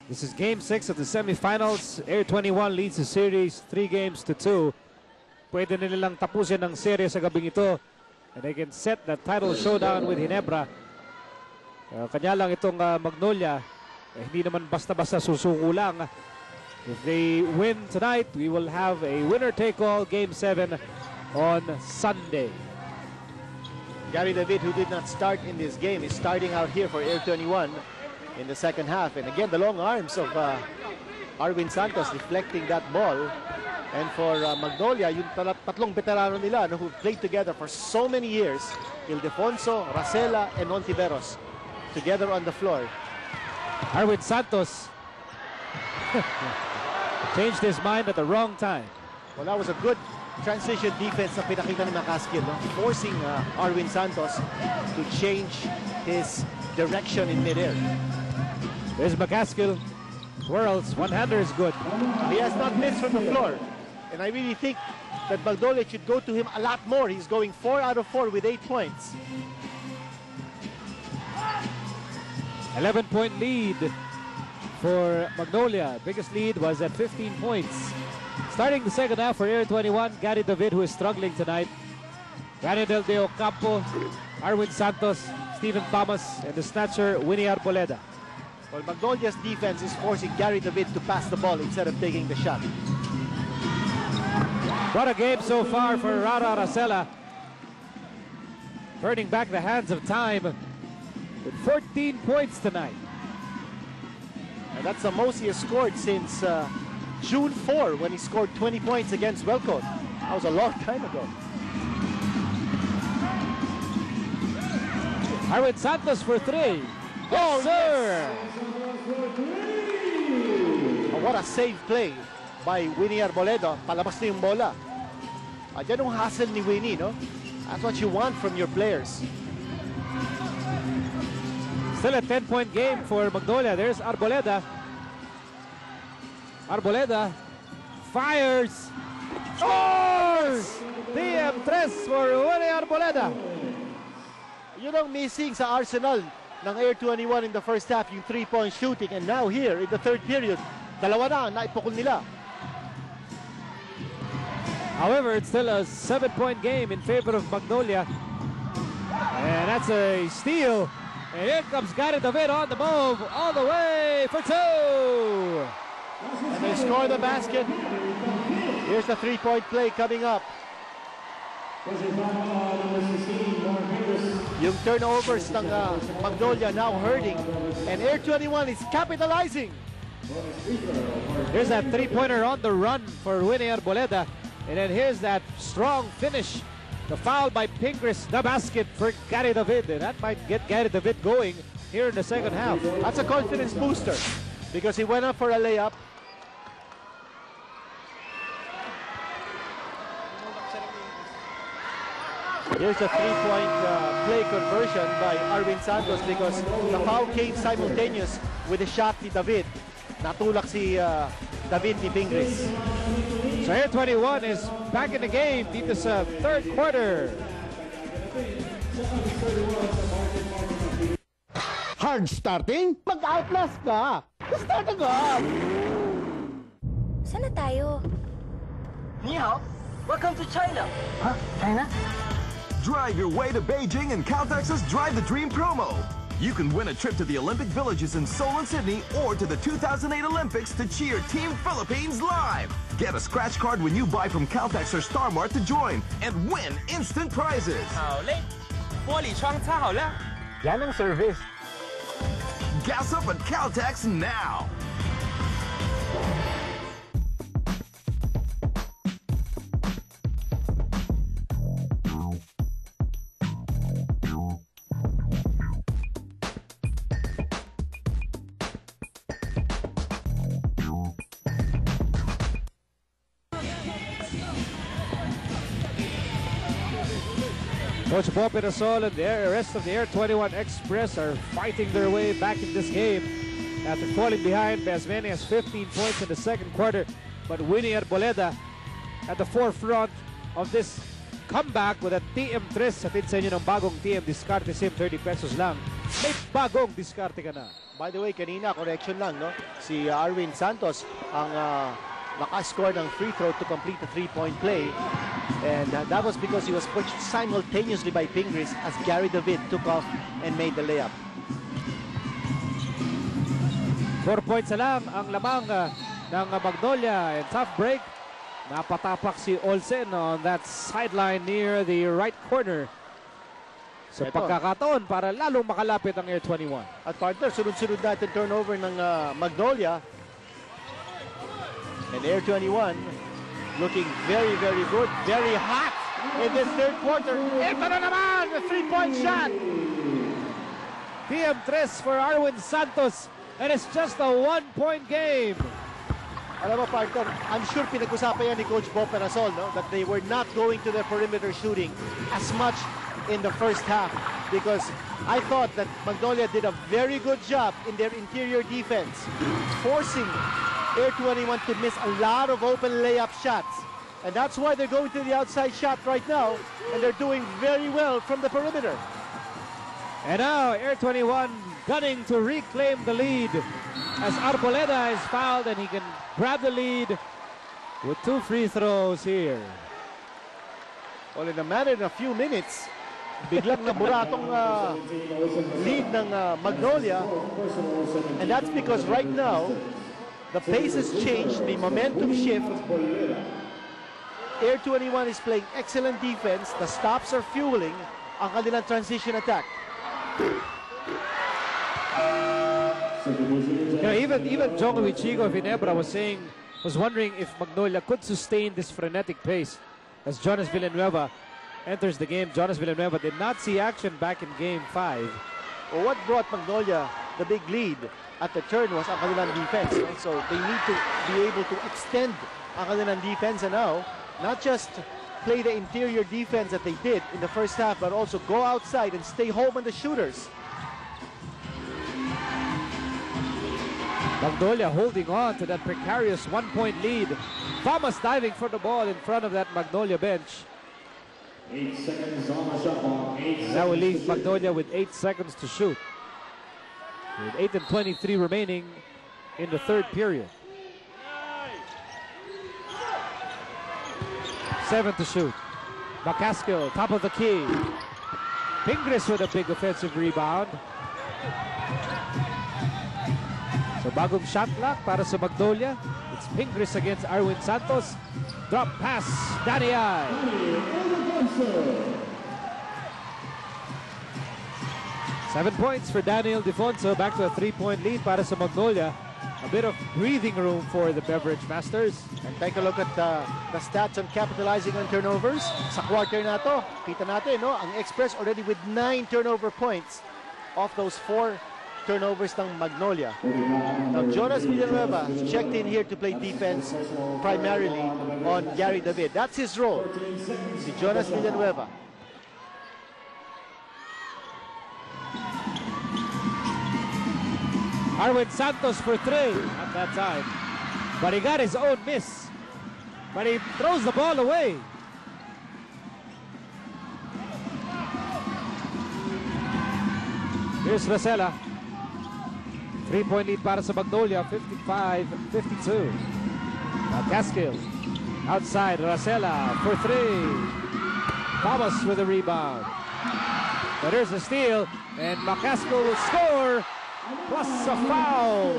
This is Game 6 of the semifinals. Air 21 leads the series 3-2. Pwede na nilang tapusin ang series sa gabing ito. And they can set the title showdown with Ginebra. Kanya lang itong Magnolia. Hindi naman basta-basta susuko lang. If they win tonight, we will have a winner-take-all Game 7 on Sunday. Gary David, who did not start in this game, is starting out here for Air 21 in the second half. And again, the long arms of Arwin Santos deflecting that ball. And for Magnolia, yung tatlong veterano nila who played together for so many years, Ildefonso, Racela, and Ontiveros, together on the floor. Arwin Santos changed his mind at the wrong time. Well, that was a good transition defense na pinakita ni McCaskill, forcing Arwin Santos to change his direction in midair. There's McCaskill. Twirls, one-hander is good. He has not missed from the floor. And I really think that Magnolia should go to him a lot more. He's going 4 out of 4 with 8 points. 11-point lead for Magnolia. Biggest lead was at 15 points. Starting the second half for Air 21, Gary David, who is struggling tonight. Gary Del De Ocampo, Arwin Santos, Stephen Thomas, and the snatcher, Winnie Arboleda. Well, Magnolia's defense is forcing Gary David to pass the ball instead of taking the shot. What a game so far for Rara Racela. Turning back the hands of time with 14 points tonight. And that's the most he has scored since June 4 when he scored 20 points against Welcome. That was a long time ago. Arwin Santos for 3. Oh, sir! Oh, what a save play by Winnie Arboleda. Palabas na yung bola. Yan yung hustle ni Winnie, no? That's what you want from your players. Still a 10-point game for Magnolia. There's Arboleda. Arboleda fires. Scores! TM3 for Winnie Arboleda. Yun ang missing sa arsenal ng Air 21 in the first half, yung 3-point shooting. And now here in the third period, dalawa na naipukol nila. However, it's still a 7-point game in favor of Magnolia. And that's a steal. And here comes Gary David on the move, all the way for 2. And they score the basket. Here's the 3-point play coming up. Yung turnovers ng Magnolia now hurting. And Air 21 is capitalizing. Here's that 3-pointer on the run for Winnie Arboleda. And then here's that strong finish. The foul by Pingris, the basket for Gary David. And that might get Gary David going here in the second half. That's a confidence booster because he went up for a layup. Here's a 3-point play conversion by Arwin Santos because the foul came simultaneous with the shot ni David. Natulak si David ni Pingris. So Air 21 is back in the game dito sa third quarter. Hard starting? Mag-outlast ka! Start agad! Saan na tayo? Ni hao, welcome to China. Huh? China? Drive your way to Beijing in Caltex's Drive the Dream promo. You can win a trip to the Olympic Villages in Seoul and Sydney or to the 2008 Olympics to cheer Team Philippines live. Get a scratch card when you buy from Caltex or Star Mart to join and win instant prizes. 好嘞，玻璃窗擦好了。 Yan ang service. Gas up at Caltex now. Coach Bob Pirasol and the rest of the Air 21 Express are fighting their way back in this game after falling behind by as many as 15 points in the second quarter. But Winnie Arboleda at the forefront of this comeback with a TM3. Sa sa inyo ng bagong TM Discarte SIM, 30 pesos lang. May bagong diskarte ka na. By the way, kanina, correction lang, no? Si Arwin Santos ang nakascore ng free throw to complete the three-point play. And that was because he was pushed simultaneously by Pingris as Gary David took off and made the layup. 4 points na lang ang lamang ng Magnolia, and tough break. Napatapak si Olsen on that sideline near the right corner. So pagkakataon para lalong makalapit ang Air 21. At partner, sunod-sunod natin turnover ng Magnolia. And Air 21 looking very, very good. Very hot in this third quarter. Ito na naman, the three-point shot. PM3 for Arwin Santos. And it's just a 1-point game. Alam mo, partner, I'm sure pinag-usapan yan ni Coach Bob Perasol, no? That they were not going to their perimeter shooting as much in the first half, because I thought that Magnolia did a very good job in their interior defense, forcing Air 21 to miss a lot of open layup shots. And that's why they're going to the outside shot right now, and they're doing very well from the perimeter. And now Air 21 gunning to reclaim the lead as Arboleda is fouled, and he can grab the lead with 2 free throws here. Well, in a matter of a few minutes, biglang nabura itong lead ng Magnolia. And that's because right now, the pace has changed, the momentum shift. Air 21 is playing excellent defense. The stops are fueling ang kanilang transition attack. You know, even Jongo Ichigo of Ginebra was wondering if Magnolia could sustain this frenetic pace as Jonas Villanueva enters the game. Jonas Villanueva did not see action back in Game 5. Well, what brought Magnolia the big lead at the turn was ang kanilang defense. No? So they need to be able to extend ang kanilang defense, and now not just play the interior defense that they did in the first half, but also go outside and stay home on the shooters. Magnolia holding on to that precarious 1-point lead. Thomas diving for the ball in front of that Magnolia bench. 8 seconds on the shot clock. That will leave Magnolia with 8 seconds to shoot, with 8:23 remaining in the third period. 7 to shoot. McCaskill, top of the key. Pingris with a big offensive rebound. So bagong shot clock para sa Magnolia. It's Pingris against Arwin Santos. Drop pass, Danny I. 7 points for Daniel Defonso. Back to a 3-point lead para sa Magnolia. A bit of breathing room for the Beverage Masters. And take a look at the stats on capitalizing on turnovers. Sa quarter na to, kita natin, no? Ang Express already with 9 turnover points off those 4 turnovers ng Magnolia. Now, Jonas Villanueva checked in here to play defense primarily on Gary David. That's his role, si Jonas Villanueva. Arwin Santos for 3 at that time. But he got his own miss. But he throws the ball away. Here's Rosella. 3-point lead para sa Magnolia, 55-52. Caskill outside, Rosella for 3. Thomas with a rebound. But here's a steal, and McCaskill will score, plus a foul.